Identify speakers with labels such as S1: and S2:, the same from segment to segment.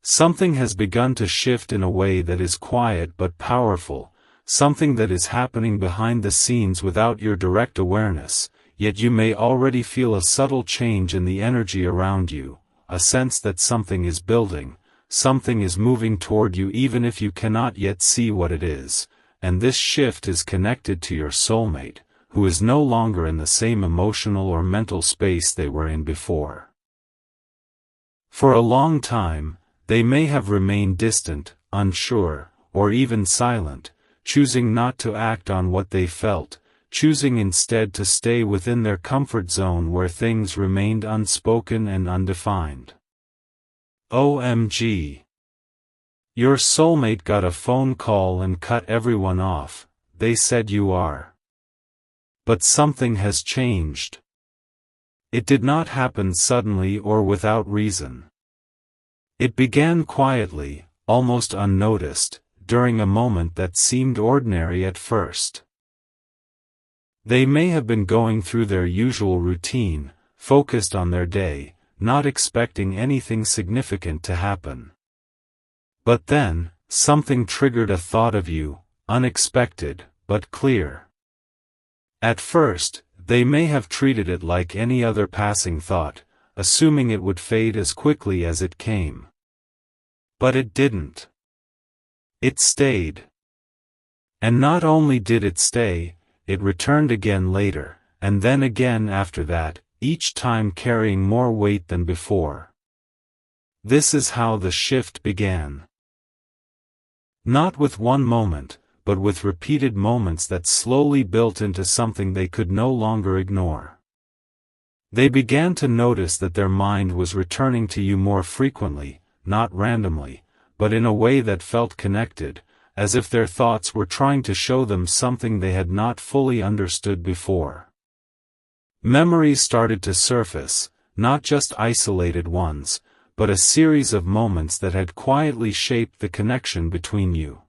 S1: Something has begun to shift in a way that is quiet but powerful, something that is happening behind the scenes without your direct awareness, yet you may already feel a subtle change in the energy around you, a sense that something is building, something is moving toward you even if you cannot yet see what it is, and this shift is connected to your soulmate, who is no longer in the same emotional or mental space they were in before. For a long time, they may have remained distant, unsure, or even silent, choosing not to act on what they felt, choosing instead to stay within their comfort zone where things remained unspoken and undefined. OMG. Your soulmate got a phone call and cut everyone off, they said you are. But something has changed. It did not happen suddenly or without reason. It began quietly, almost unnoticed, during a moment that seemed ordinary at first. They may have been going through their usual routine, focused on their day, not expecting anything significant to happen. But then, something triggered a thought of you, unexpected, but clear. At first, they may have treated it like any other passing thought, assuming it would fade as quickly as it came. But it didn't. It stayed. And not only did it stay, it returned again later, and then again after that, each time carrying more weight than before. This is how the shift began. Not with one moment, but with repeated moments that slowly built into something they could no longer ignore. They began to notice that their mind was returning to you more frequently, not randomly, but in a way that felt connected, as if their thoughts were trying to show them something they had not fully understood before. Memories started to surface, not just isolated ones, but a series of moments that had quietly shaped the connection between you.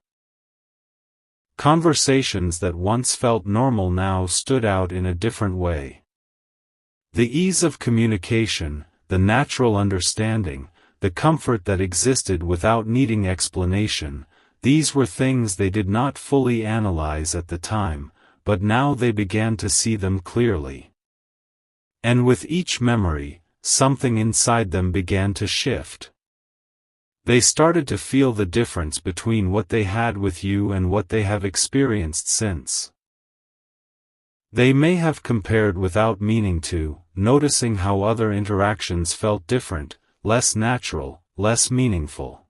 S1: Conversations that once felt normal now stood out in a different way. The ease of communication, the natural understanding, the comfort that existed without needing explanation, these were things they did not fully analyze at the time, but now they began to see them clearly. And with each memory, something inside them began to shift. They started to feel the difference between what they had with you and what they have experienced since. They may have compared without meaning to, noticing how other interactions felt different, less natural, less meaningful.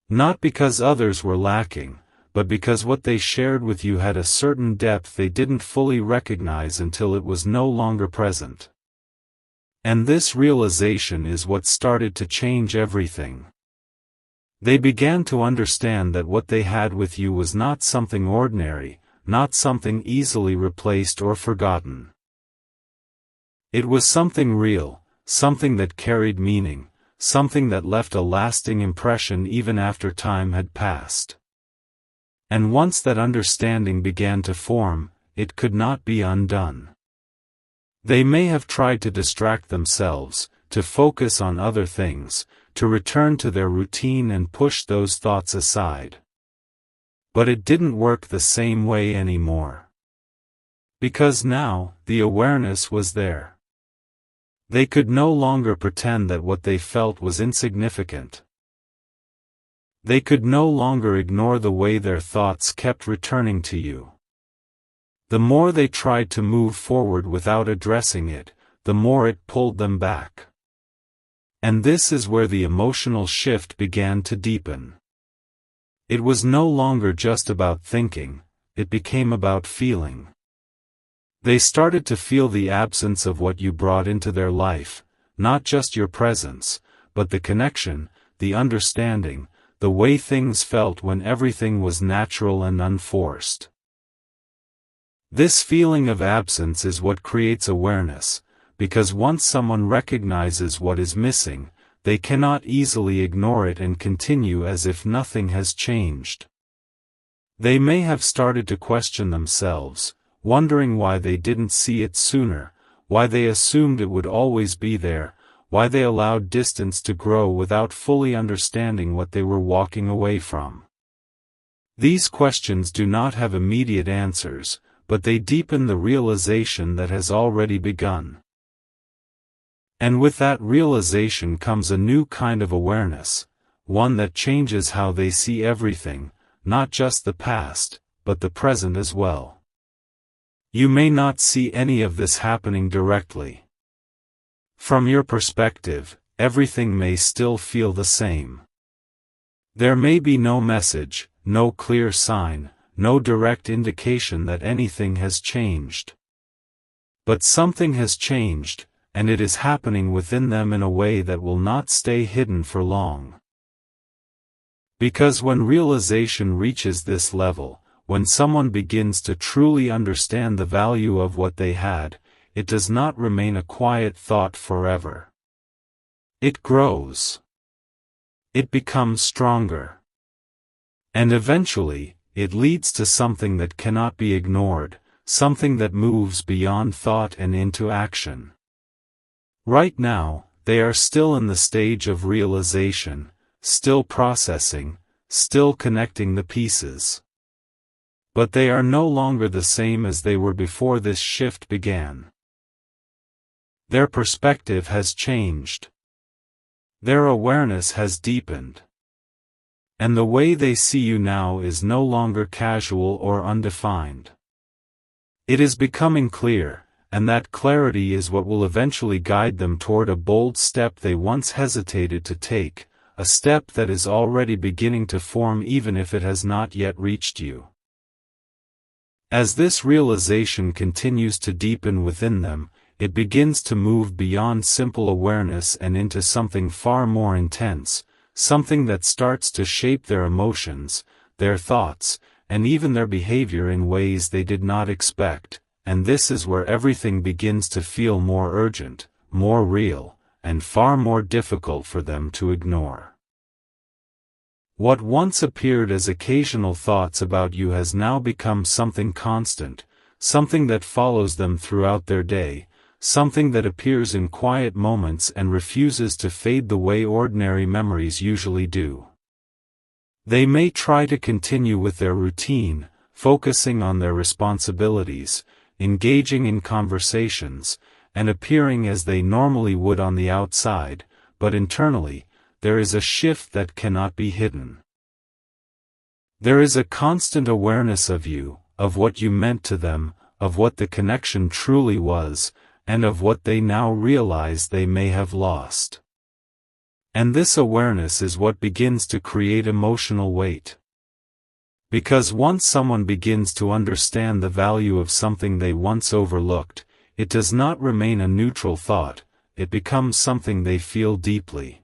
S1: Not because others were lacking, but because what they shared with you had a certain depth they didn't fully recognize until it was no longer present. And this realization is what started to change everything. They began to understand that what they had with you was not something ordinary, not something easily replaced or forgotten. It was something real, something that carried meaning, something that left a lasting impression even after time had passed. And once that understanding began to form, it could not be undone. They may have tried to distract themselves, to focus on other things, to return to their routine and push those thoughts aside. But it didn't work the same way anymore. Because now, the awareness was there. They could no longer pretend that what they felt was insignificant. They could no longer ignore the way their thoughts kept returning to you. The more they tried to move forward without addressing it, the more it pulled them back. And this is where the emotional shift began to deepen. It was no longer just about thinking, it became about feeling. They started to feel the absence of what you brought into their life, not just your presence, but the connection, the understanding, the way things felt when everything was natural and unforced. This feeling of absence is what creates awareness, because once someone recognizes what is missing, they cannot easily ignore it and continue as if nothing has changed. They may have started to question themselves, wondering why they didn't see it sooner, why they assumed it would always be there, why they allowed distance to grow without fully understanding what they were walking away from. These questions do not have immediate answers, but they deepen the realization that has already begun. And with that realization comes a new kind of awareness, one that changes how they see everything, not just the past, but the present as well. You may not see any of this happening directly. From your perspective, everything may still feel the same. There may be no message, no clear sign, no direct indication that anything has changed. But something has changed, and it is happening within them in a way that will not stay hidden for long. Because when realization reaches this level, when someone begins to truly understand the value of what they had, it does not remain a quiet thought forever. It grows. It becomes stronger. And eventually, it leads to something that cannot be ignored, something that moves beyond thought and into action. Right now, they are still in the stage of realization, still processing, still connecting the pieces. But they are no longer the same as they were before this shift began. Their perspective has changed. Their awareness has deepened. And the way they see you now is no longer casual or undefined. It is becoming clear, and that clarity is what will eventually guide them toward a bold step they once hesitated to take, a step that is already beginning to form even if it has not yet reached you. As this realization continues to deepen within them, it begins to move beyond simple awareness and into something far more intense, something that starts to shape their emotions, their thoughts, and even their behavior in ways they did not expect, and this is where everything begins to feel more urgent, more real, and far more difficult for them to ignore. What once appeared as occasional thoughts about you has now become something constant, something that follows them throughout their day, something that appears in quiet moments and refuses to fade the way ordinary memories usually do. They may try to continue with their routine, focusing on their responsibilities, engaging in conversations, and appearing as they normally would on the outside, but internally, there is a shift that cannot be hidden. There is a constant awareness of you, of what you meant to them, of what the connection truly was, and of what they now realize they may have lost. And this awareness is what begins to create emotional weight. Because once someone begins to understand the value of something they once overlooked, it does not remain a neutral thought, it becomes something they feel deeply.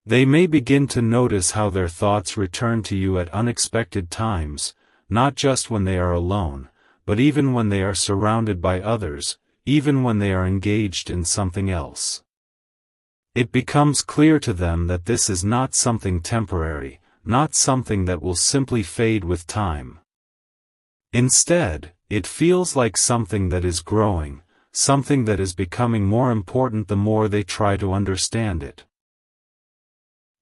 S1: They may begin to notice how their thoughts return to you at unexpected times, not just when they are alone, but even when they are surrounded by others, even when they are engaged in something else. It becomes clear to them that this is not something temporary, not something that will simply fade with time. Instead, it feels like something that is growing, something that is becoming more important the more they try to understand it.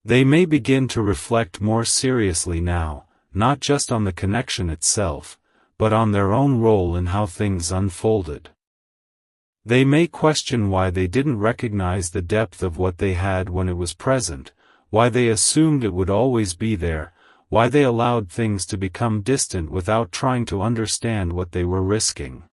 S1: They may begin to reflect more seriously now, not just on the connection itself, but on their own role in how things unfolded. They may question why they didn't recognize the depth of what they had when it was present, why they assumed it would always be there, why they allowed things to become distant without trying to understand what they were risking.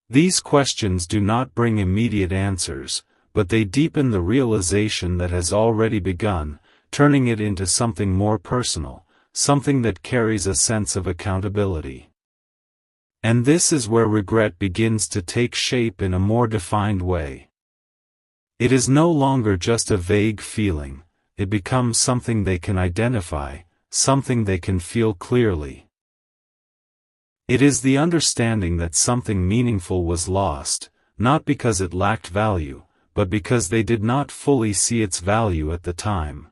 S1: These questions do not bring immediate answers, but they deepen the realization that has already begun, turning it into something more personal, something that carries a sense of accountability. And this is where regret begins to take shape in a more defined way. It is no longer just a vague feeling, it becomes something they can identify, something they can feel clearly. It is the understanding that something meaningful was lost, not because it lacked value, but because they did not fully see its value at the time.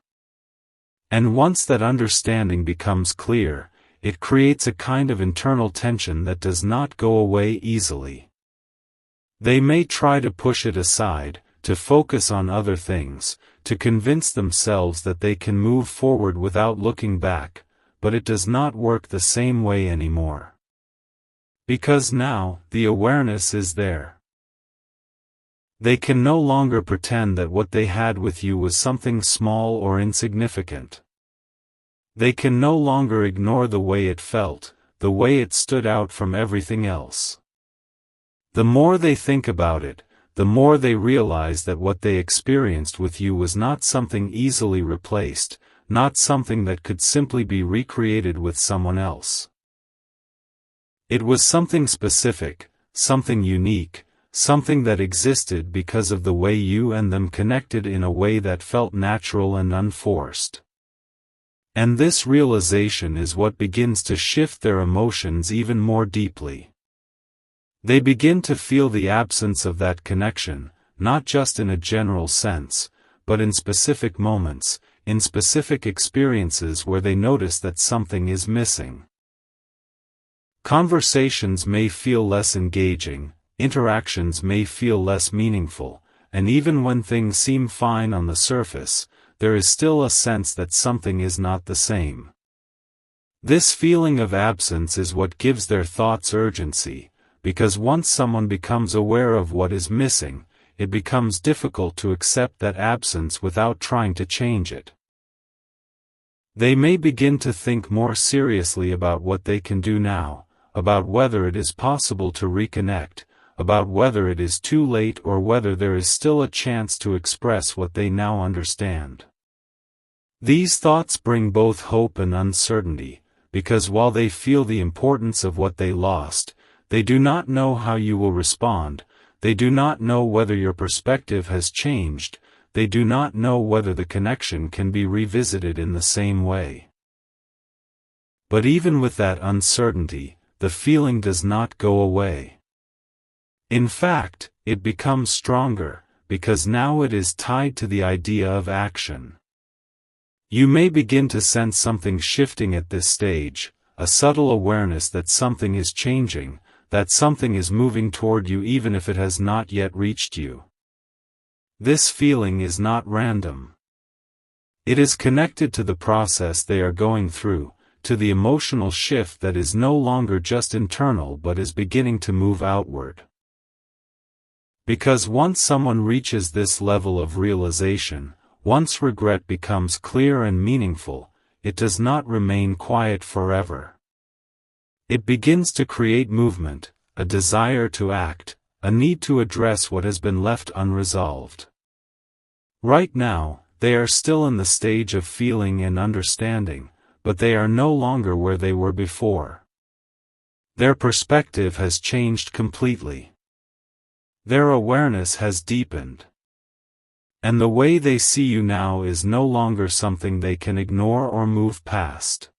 S1: And once that understanding becomes clear, it creates a kind of internal tension that does not go away easily. They may try to push it aside, to focus on other things, to convince themselves that they can move forward without looking back, but it does not work the same way anymore. Because now, the awareness is there. They can no longer pretend that what they had with you was something small or insignificant. They can no longer ignore the way it felt, the way it stood out from everything else. The more they think about it, the more they realize that what they experienced with you was not something easily replaced, not something that could simply be recreated with someone else. It was something specific, something unique, something that existed because of the way you and them connected in a way that felt natural and unforced. And this realization is what begins to shift their emotions even more deeply. They begin to feel the absence of that connection, not just in a general sense, but in specific moments, in specific experiences where they notice that something is missing. Conversations may feel less engaging, interactions may feel less meaningful, and even when things seem fine on the surface, there is still a sense that something is not the same. This feeling of absence is what gives their thoughts urgency, because once someone becomes aware of what is missing, it becomes difficult to accept that absence without trying to change it. They may begin to think more seriously about what they can do now, about whether it is possible to reconnect, about whether it is too late or whether there is still a chance to express what they now understand. These thoughts bring both hope and uncertainty, because while they feel the importance of what they lost, they do not know how you will respond, they do not know whether your perspective has changed, they do not know whether the connection can be revisited in the same way. But even with that uncertainty, the feeling does not go away. In fact, it becomes stronger, because now it is tied to the idea of action. You may begin to sense something shifting at this stage, a subtle awareness that something is changing, that something is moving toward you even if it has not yet reached you. This feeling is not random. It is connected to the process they are going through, to the emotional shift that is no longer just internal but is beginning to move outward. Because once someone reaches this level of realization, once regret becomes clear and meaningful, it does not remain quiet forever. It begins to create movement, a desire to act, a need to address what has been left unresolved. Right now, they are still in the stage of feeling and understanding, but they are no longer where they were before. Their perspective has changed completely. Their awareness has deepened. And the way they see you now is no longer something they can ignore or move past.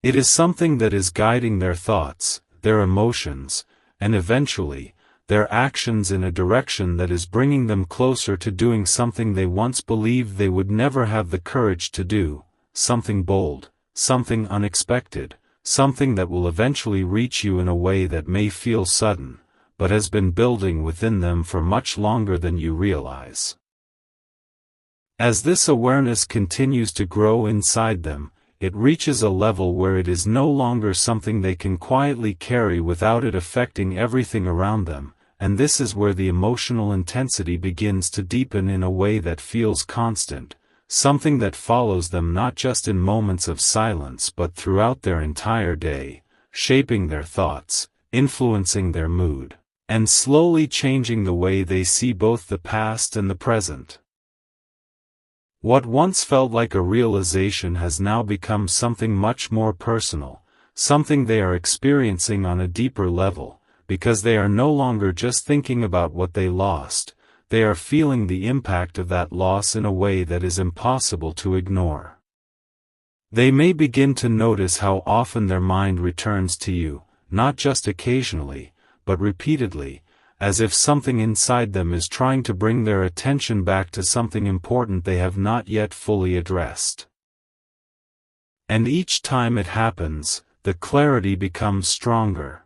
S1: It is something that is guiding their thoughts, their emotions, and eventually, their actions in a direction that is bringing them closer to doing something they once believed they would never have the courage to do, something bold, something unexpected, something that will eventually reach you in a way that may feel sudden, but has been building within them for much longer than you realize. As this awareness continues to grow inside them, it reaches a level where it is no longer something they can quietly carry without it affecting everything around them, and this is where the emotional intensity begins to deepen in a way that feels constant, something that follows them not just in moments of silence but throughout their entire day, shaping their thoughts, influencing their mood, and slowly changing the way they see both the past and the present. What once felt like a realization has now become something much more personal, something they are experiencing on a deeper level, because they are no longer just thinking about what they lost, they are feeling the impact of that loss in a way that is impossible to ignore. They may begin to notice how often their mind returns to you, not just occasionally, but repeatedly, as if something inside them is trying to bring their attention back to something important they have not yet fully addressed. And each time it happens, the clarity becomes stronger.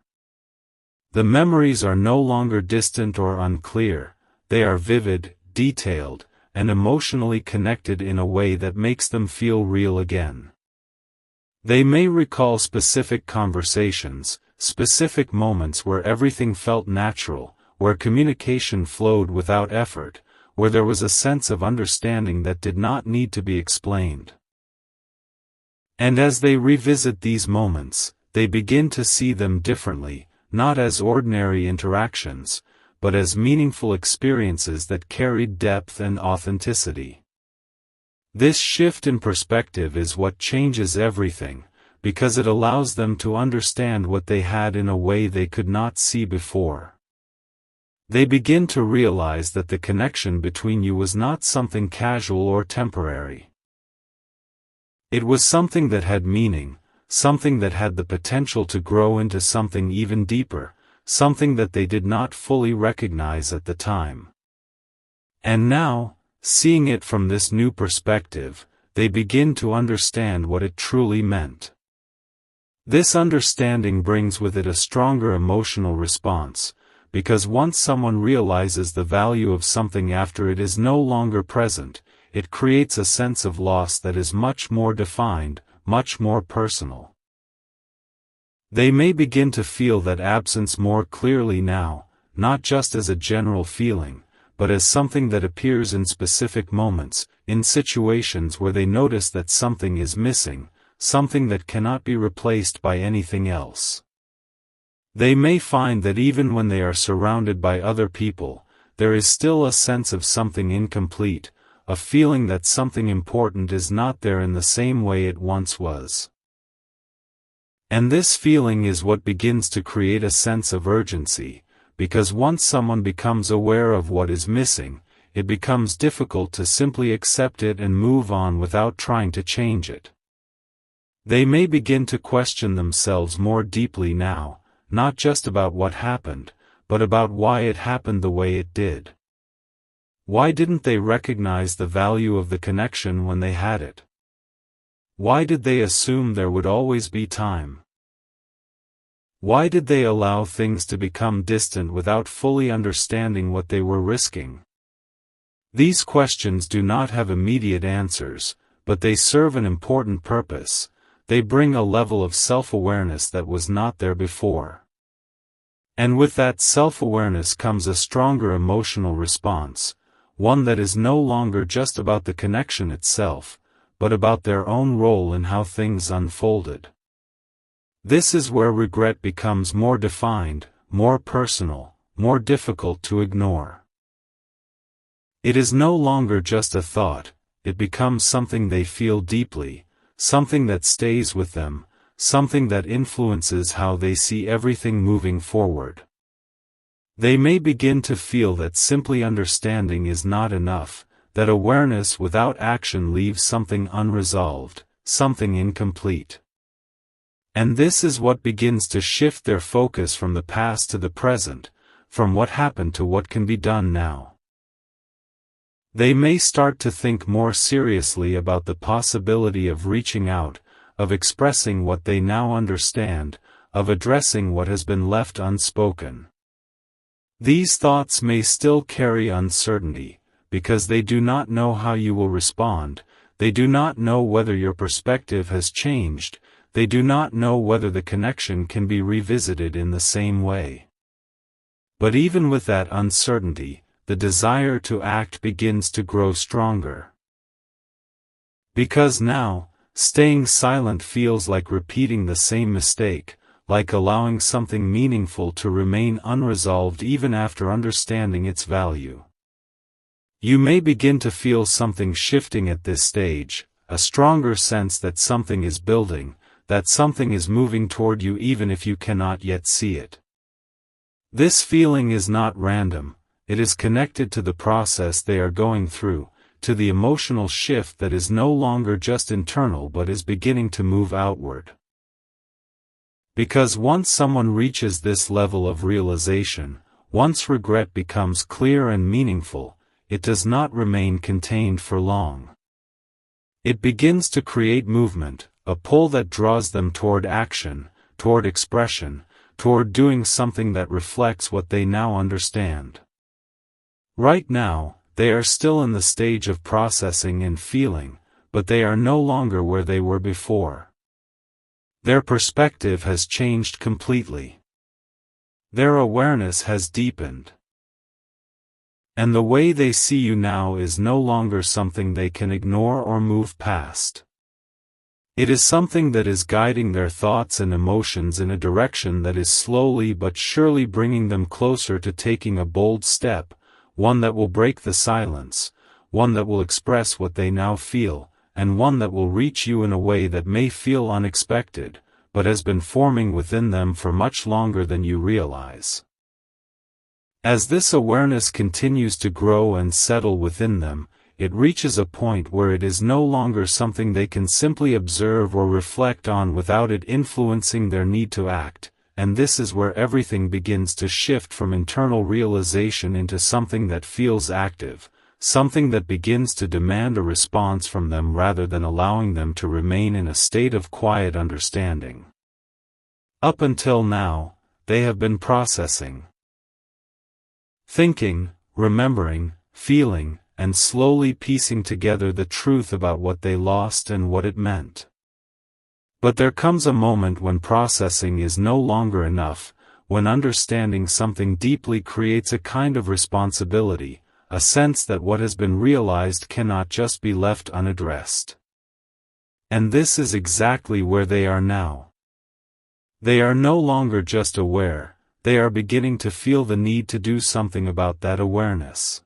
S1: The memories are no longer distant or unclear, they are vivid, detailed, and emotionally connected in a way that makes them feel real again. They may recall specific conversations, specific moments where everything felt natural, where communication flowed without effort, where there was a sense of understanding that did not need to be explained. And as they revisit these moments, they begin to see them differently, not as ordinary interactions, but as meaningful experiences that carried depth and authenticity. This shift in perspective is what changes everything, because it allows them to understand what they had in a way they could not see before. They begin to realize that the connection between you was not something casual or temporary. It was something that had meaning, something that had the potential to grow into something even deeper, something that they did not fully recognize at the time. And now, seeing it from this new perspective, they begin to understand what it truly meant. This understanding brings with it a stronger emotional response, because once someone realizes the value of something after it is no longer present, it creates a sense of loss that is much more defined, much more personal. They may begin to feel that absence more clearly now, not just as a general feeling, but as something that appears in specific moments, in situations where they notice that something is missing, something that cannot be replaced by anything else. They may find that even when they are surrounded by other people, there is still a sense of something incomplete, a feeling that something important is not there in the same way it once was. And this feeling is what begins to create a sense of urgency, because once someone becomes aware of what is missing, it becomes difficult to simply accept it and move on without trying to change it. They may begin to question themselves more deeply now, not just about what happened, but about why it happened the way it did. Why didn't they recognize the value of the connection when they had it? Why did they assume there would always be time? Why did they allow things to become distant without fully understanding what they were risking? These questions do not have immediate answers, but they serve an important purpose. They bring a level of self-awareness that was not there before. And with that self-awareness comes a stronger emotional response, one that is no longer just about the connection itself, but about their own role in how things unfolded. This is where regret becomes more defined, more personal, more difficult to ignore. It is no longer just a thought, it becomes something they feel deeply, something that stays with them, something that influences how they see everything moving forward. They may begin to feel that simply understanding is not enough, that awareness without action leaves something unresolved, something incomplete. And this is what begins to shift their focus from the past to the present, from what happened to what can be done now. They may start to think more seriously about the possibility of reaching out, of expressing what they now understand, of addressing what has been left unspoken. These thoughts may still carry uncertainty, because they do not know how you will respond, they do not know whether your perspective has changed, they do not know whether the connection can be revisited in the same way. But even with that uncertainty, the desire to act begins to grow stronger. Because now, staying silent feels like repeating the same mistake, like allowing something meaningful to remain unresolved even after understanding its value. You may begin to feel something shifting at this stage, a stronger sense that something is building, that something is moving toward you even if you cannot yet see it. This feeling is not random, it is connected to the process they are going through, to the emotional shift that is no longer just internal but is beginning to move outward. Because once someone reaches this level of realization, once regret becomes clear and meaningful, it does not remain contained for long. It begins to create movement, a pull that draws them toward action, toward expression, toward doing something that reflects what they now understand. Right now, they are still in the stage of processing and feeling, but they are no longer where they were before. Their perspective has changed completely. Their awareness has deepened. And the way they see you now is no longer something they can ignore or move past. It is something that is guiding their thoughts and emotions in a direction that is slowly but surely bringing them closer to taking a bold step, one that will break the silence, one that will express what they now feel, and one that will reach you in a way that may feel unexpected, but has been forming within them for much longer than you realize. As this awareness continues to grow and settle within them, it reaches a point where it is no longer something they can simply observe or reflect on without it influencing their need to act, and this is where everything begins to shift from internal realization into something that feels active, something that begins to demand a response from them rather than allowing them to remain in a state of quiet understanding. Up until now, they have been processing, thinking, remembering, feeling, and slowly piecing together the truth about what they lost and what it meant. But there comes a moment when processing is no longer enough, when understanding something deeply creates a kind of responsibility, a sense that what has been realized cannot just be left unaddressed. And this is exactly where they are now. They are no longer just aware, they are beginning to feel the need to do something about that awareness.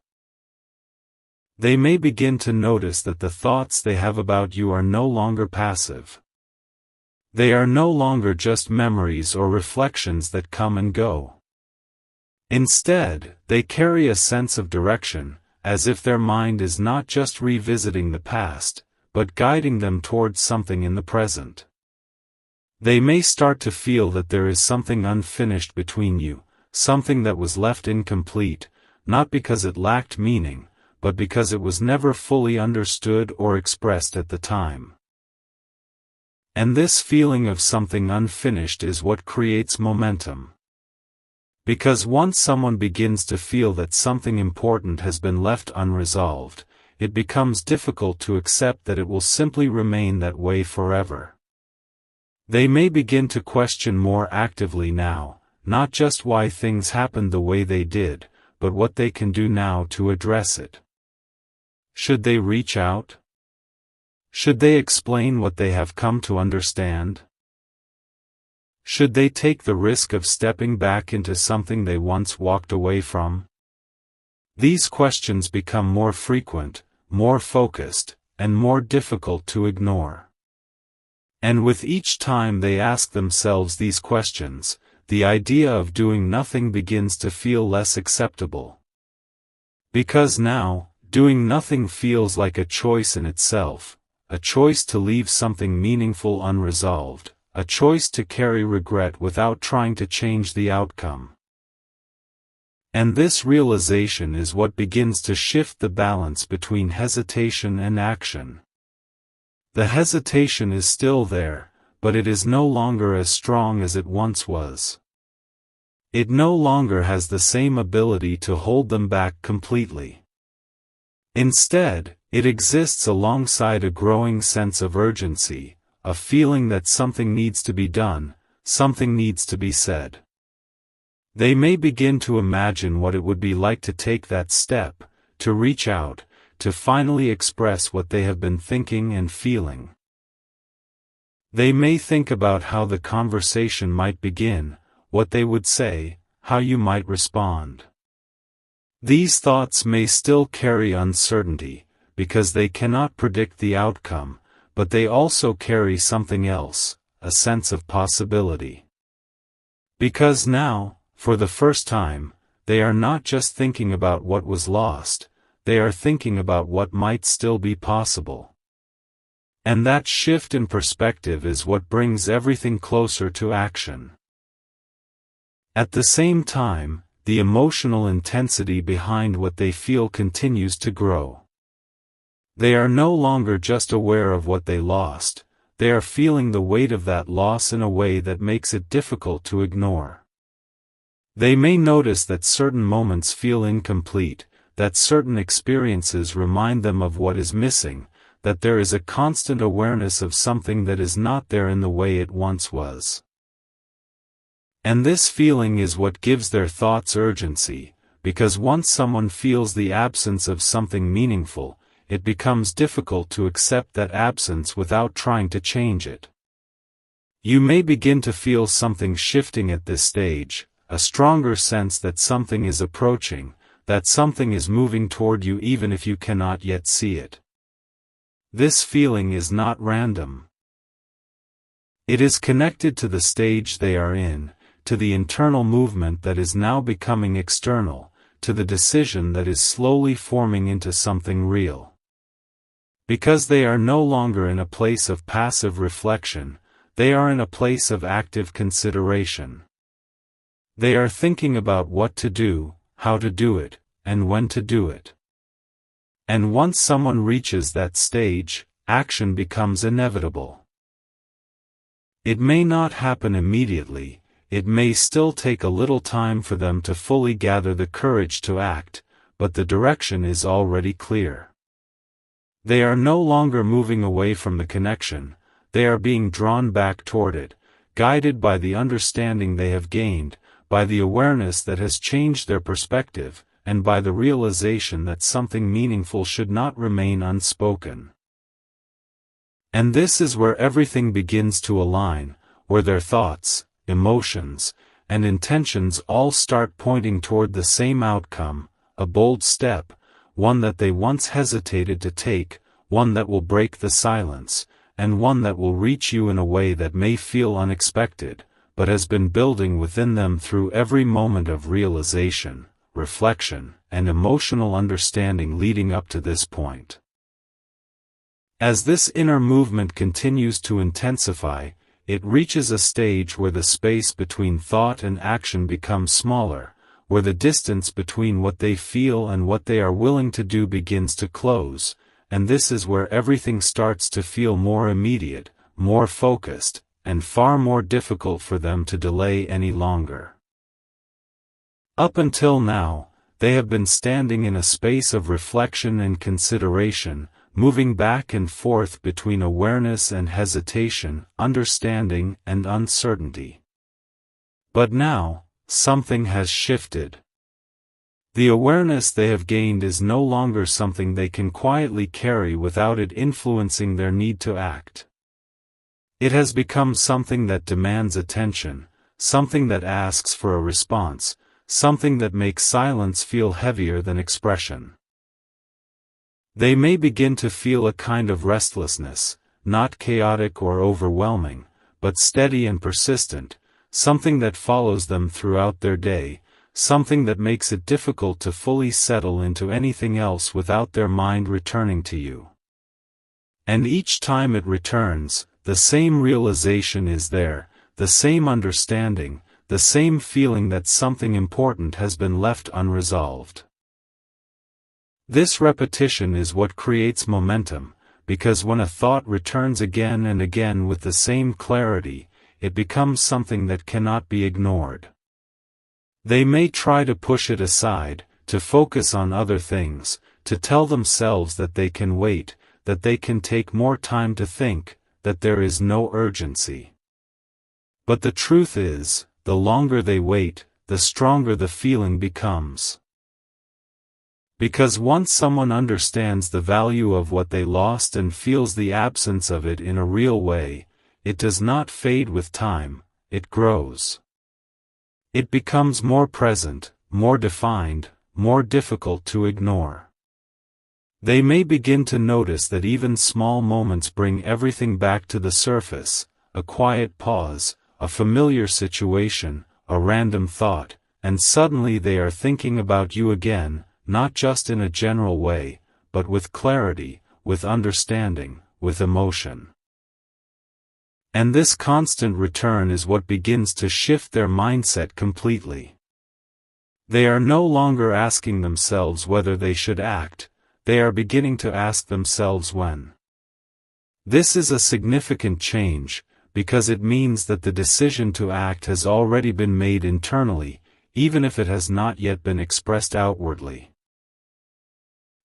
S1: They may begin to notice that the thoughts they have about you are no longer passive. They are no longer just memories or reflections that come and go. Instead, they carry a sense of direction, as if their mind is not just revisiting the past, but guiding them towards something in the present. They may start to feel that there is something unfinished between you, something that was left incomplete, not because it lacked meaning, but because it was never fully understood or expressed at the time. And this feeling of something unfinished is what creates momentum. Because once someone begins to feel that something important has been left unresolved, it becomes difficult to accept that it will simply remain that way forever. They may begin to question more actively now, not just why things happened the way they did, but what they can do now to address it. Should they reach out? Should they explain what they have come to understand? Should they take the risk of stepping back into something they once walked away from? These questions become more frequent, more focused, and more difficult to ignore. And with each time they ask themselves these questions, the idea of doing nothing begins to feel less acceptable. Because now, doing nothing feels like a choice in itself, a choice to leave something meaningful unresolved, a choice to carry regret without trying to change the outcome. And this realization is what begins to shift the balance between hesitation and action. The hesitation is still there, but it is no longer as strong as it once was. It no longer has the same ability to hold them back completely. Instead, it exists alongside a growing sense of urgency, a feeling that something needs to be done, something needs to be said. They may begin to imagine what it would be like to take that step, to reach out, to finally express what they have been thinking and feeling. They may think about how the conversation might begin, what they would say, how you might respond. These thoughts may still carry uncertainty, because they cannot predict the outcome, but they also carry something else, a sense of possibility. Because now, for the first time, they are not just thinking about what was lost, they are thinking about what might still be possible. And that shift in perspective is what brings everything closer to action. At the same time, the emotional intensity behind what they feel continues to grow. They are no longer just aware of what they lost, they are feeling the weight of that loss in a way that makes it difficult to ignore. They may notice that certain moments feel incomplete, that certain experiences remind them of what is missing, that there is a constant awareness of something that is not there in the way it once was. And this feeling is what gives their thoughts urgency, because once someone feels the absence of something meaningful, it becomes difficult to accept that absence without trying to change it. You may begin to feel something shifting at this stage, a stronger sense that something is approaching, that something is moving toward you even if you cannot yet see it. This feeling is not random. It is connected to the stage they are in, to the internal movement that is now becoming external, to the decision that is slowly forming into something real. Because they are no longer in a place of passive reflection, they are in a place of active consideration. They are thinking about what to do, how to do it, and when to do it. And once someone reaches that stage, action becomes inevitable. It may not happen immediately, it may still take a little time for them to fully gather the courage to act, but the direction is already clear. They are no longer moving away from the connection, they are being drawn back toward it, guided by the understanding they have gained, by the awareness that has changed their perspective, and by the realization that something meaningful should not remain unspoken. And this is where everything begins to align, where their thoughts, emotions, and intentions all start pointing toward the same outcome, a bold step, one that they once hesitated to take, one that will break the silence, and one that will reach you in a way that may feel unexpected, but has been building within them through every moment of realization, reflection, and emotional understanding leading up to this point. As this inner movement continues to intensify, it reaches a stage where the space between thought and action becomes smaller, where the distance between what they feel and what they are willing to do begins to close, and this is where everything starts to feel more immediate, more focused, and far more difficult for them to delay any longer. Up until now, they have been standing in a space of reflection and consideration, moving back and forth between awareness and hesitation, understanding and uncertainty. But now, something has shifted. The awareness they have gained is no longer something they can quietly carry without it influencing their need to act. It has become something that demands attention, something that asks for a response, something that makes silence feel heavier than expression. They may begin to feel a kind of restlessness, not chaotic or overwhelming, but steady and persistent, something that follows them throughout their day, something that makes it difficult to fully settle into anything else without their mind returning to you. And each time it returns, the same realization is there, the same understanding, the same feeling that something important has been left unresolved. This repetition is what creates momentum, because when a thought returns again and again with the same clarity, it becomes something that cannot be ignored. They may try to push it aside, to focus on other things, to tell themselves that they can wait, that they can take more time to think, that there is no urgency. But the truth is, the longer they wait, the stronger the feeling becomes. Because once someone understands the value of what they lost and feels the absence of it in a real way, it does not fade with time, it grows. It becomes more present, more defined, more difficult to ignore. They may begin to notice that even small moments bring everything back to the surface, a quiet pause, a familiar situation, a random thought, and suddenly they are thinking about you again, not just in a general way, but with clarity, with understanding, with emotion. And this constant return is what begins to shift their mindset completely. They are no longer asking themselves whether they should act, they are beginning to ask themselves when. This is a significant change, because it means that the decision to act has already been made internally, even if it has not yet been expressed outwardly.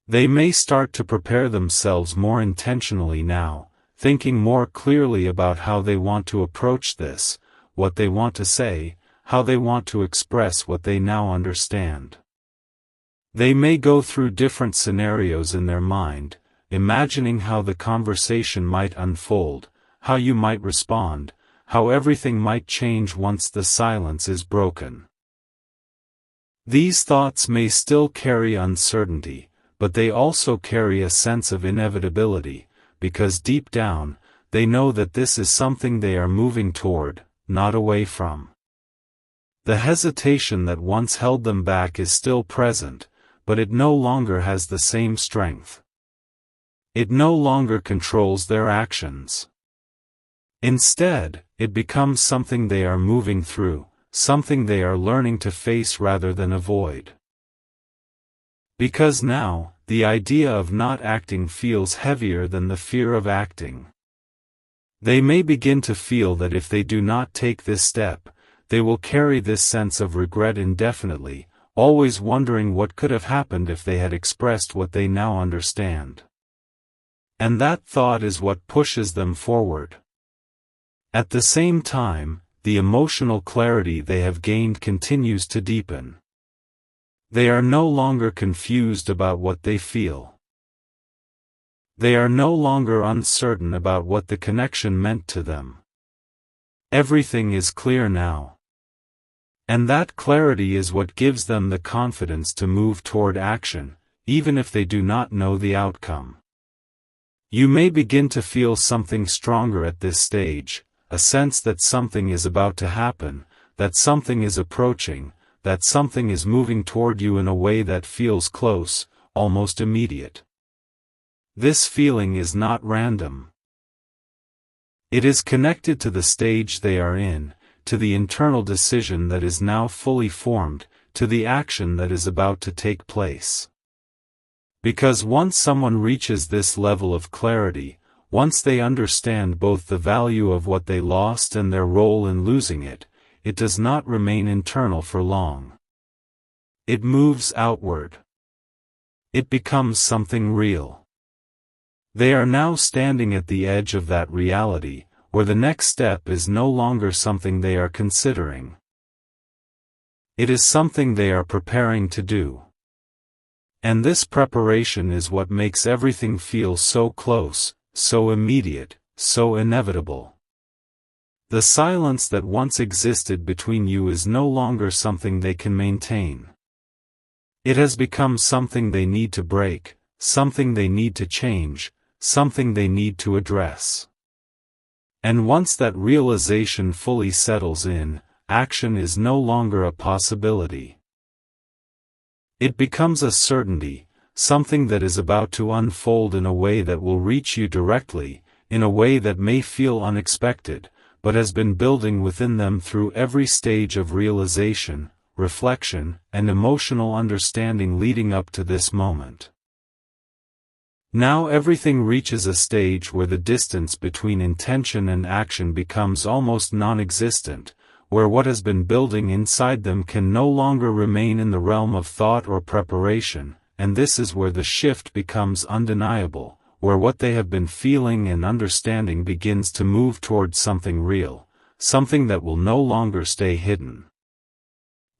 S1: They may start to prepare themselves more intentionally now, thinking more clearly about how they want to approach this, what they want to say, how they want to express what they now understand. They may go through different scenarios in their mind, imagining how the conversation might unfold, how you might respond, how everything might change once the silence is broken. These thoughts may still carry uncertainty, but they also carry a sense of inevitability, because deep down, they know that this is something they are moving toward, not away from. The hesitation that once held them back is still present, but it no longer has the same strength. It no longer controls their actions. Instead, it becomes something they are moving through, something they are learning to face rather than avoid. Because now, the idea of not acting feels heavier than the fear of acting. They may begin to feel that if they do not take this step, they will carry this sense of regret indefinitely, always wondering what could have happened if they had expressed what they now understand. And that thought is what pushes them forward. At the same time, the emotional clarity they have gained continues to deepen. They are no longer confused about what they feel. They are no longer uncertain about what the connection meant to them. Everything is clear now. And that clarity is what gives them the confidence to move toward action, even if they do not know the outcome. You may begin to feel something stronger at this stage, a sense that something is about to happen, that something is approaching, that something is moving toward you in a way that feels close, almost immediate. This feeling is not random. It is connected to the stage they are in, to the internal decision that is now fully formed, to the action that is about to take place. Because once someone reaches this level of clarity, once they understand both the value of what they lost and their role in losing it, it does not remain internal for long. It moves outward. It becomes something real. They are now standing at the edge of that reality, where the next step is no longer something they are considering. It is something they are preparing to do. And this preparation is what makes everything feel so close, so immediate, so inevitable. The silence that once existed between you is no longer something they can maintain. It has become something they need to break, something they need to change, something they need to address. And once that realization fully settles in, action is no longer a possibility. It becomes a certainty, something that is about to unfold in a way that will reach you directly, in a way that may feel unexpected, but has been building within them through every stage of realization, reflection, and emotional understanding leading up to this moment. Now everything reaches a stage where the distance between intention and action becomes almost non-existent, where what has been building inside them can no longer remain in the realm of thought or preparation, and this is where the shift becomes undeniable, where what they have been feeling and understanding begins to move towards something real, something that will no longer stay hidden.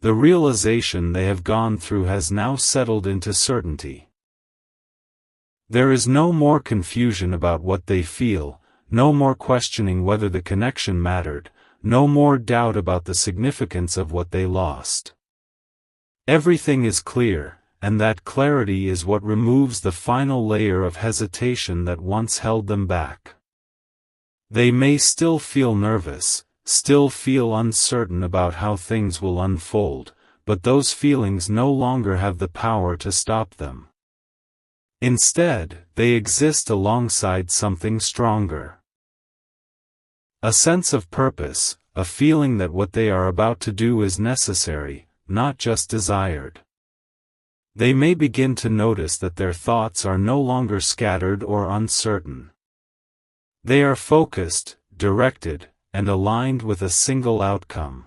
S1: The realization they have gone through has now settled into certainty. There is no more confusion about what they feel, no more questioning whether the connection mattered, no more doubt about the significance of what they lost. Everything is clear, and that clarity is what removes the final layer of hesitation that once held them back. They may still feel nervous, still feel uncertain about how things will unfold, but those feelings no longer have the power to stop them. Instead, they exist alongside something stronger. A sense of purpose, a feeling that what they are about to do is necessary, not just desired. They may begin to notice that their thoughts are no longer scattered or uncertain. They are focused, directed, and aligned with a single outcome.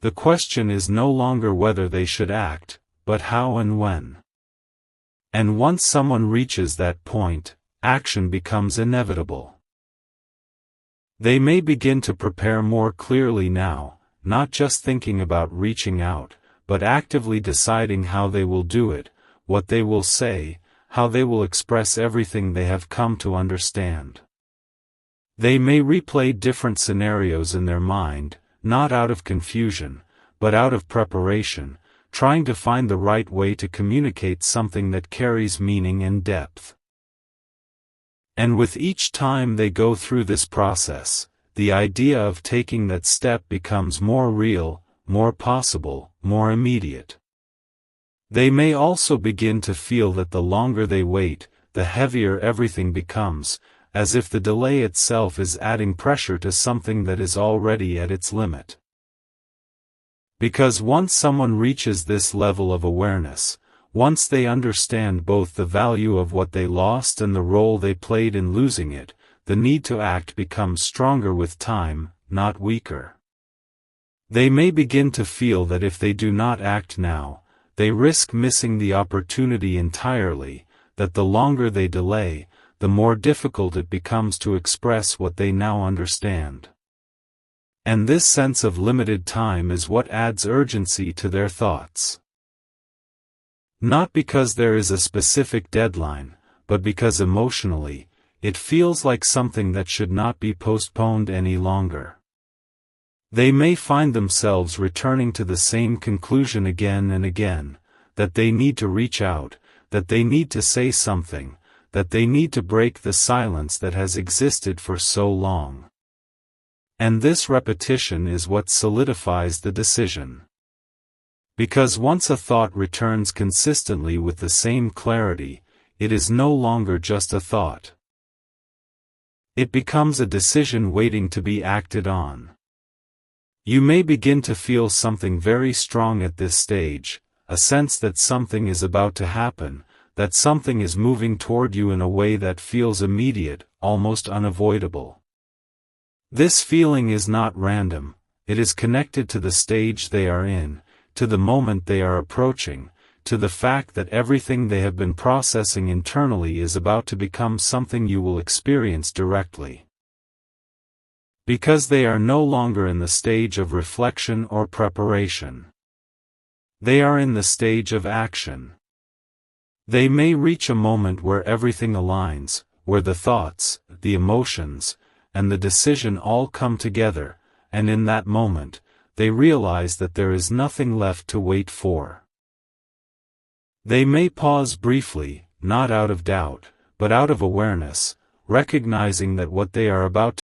S1: The question is no longer whether they should act, but how and when. And once someone reaches that point, action becomes inevitable. They may begin to prepare more clearly now, not just thinking about reaching out, but actively deciding how they will do it, what they will say, how they will express everything they have come to understand. They may replay different scenarios in their mind, not out of confusion, but out of preparation, trying to find the right way to communicate something that carries meaning and depth. And with each time they go through this process, the idea of taking that step becomes more real, more possible, more immediate. They may also begin to feel that the longer they wait, the heavier everything becomes, as if the delay itself is adding pressure to something that is already at its limit. Because once someone reaches this level of awareness, once they understand both the value of what they lost and the role they played in losing it, the need to act becomes stronger with time, not weaker. They may begin to feel that if they do not act now, they risk missing the opportunity entirely, that the longer they delay, the more difficult it becomes to express what they now understand. And this sense of limited time is what adds urgency to their thoughts. Not because there is a specific deadline, but because emotionally, it feels like something that should not be postponed any longer. They may find themselves returning to the same conclusion again and again, that they need to reach out, that they need to say something, that they need to break the silence that has existed for so long. And this repetition is what solidifies the decision. Because once a thought returns consistently with the same clarity, it is no longer just a thought. It becomes a decision waiting to be acted on. You may begin to feel something very strong at this stage, a sense that something is about to happen, that something is moving toward you in a way that feels immediate, almost unavoidable. This feeling is not random, it is connected to the stage they are in, to the moment they are approaching, to the fact that everything they have been processing internally is about to become something you will experience directly. Because they are no longer in the stage of reflection or preparation. They are in the stage of action. They may reach a moment where everything aligns, where the thoughts, the emotions, and the decision all come together, and in that moment, they realize that there is nothing left to wait for. They may pause briefly, not out of doubt, but out of awareness, recognizing that what they are about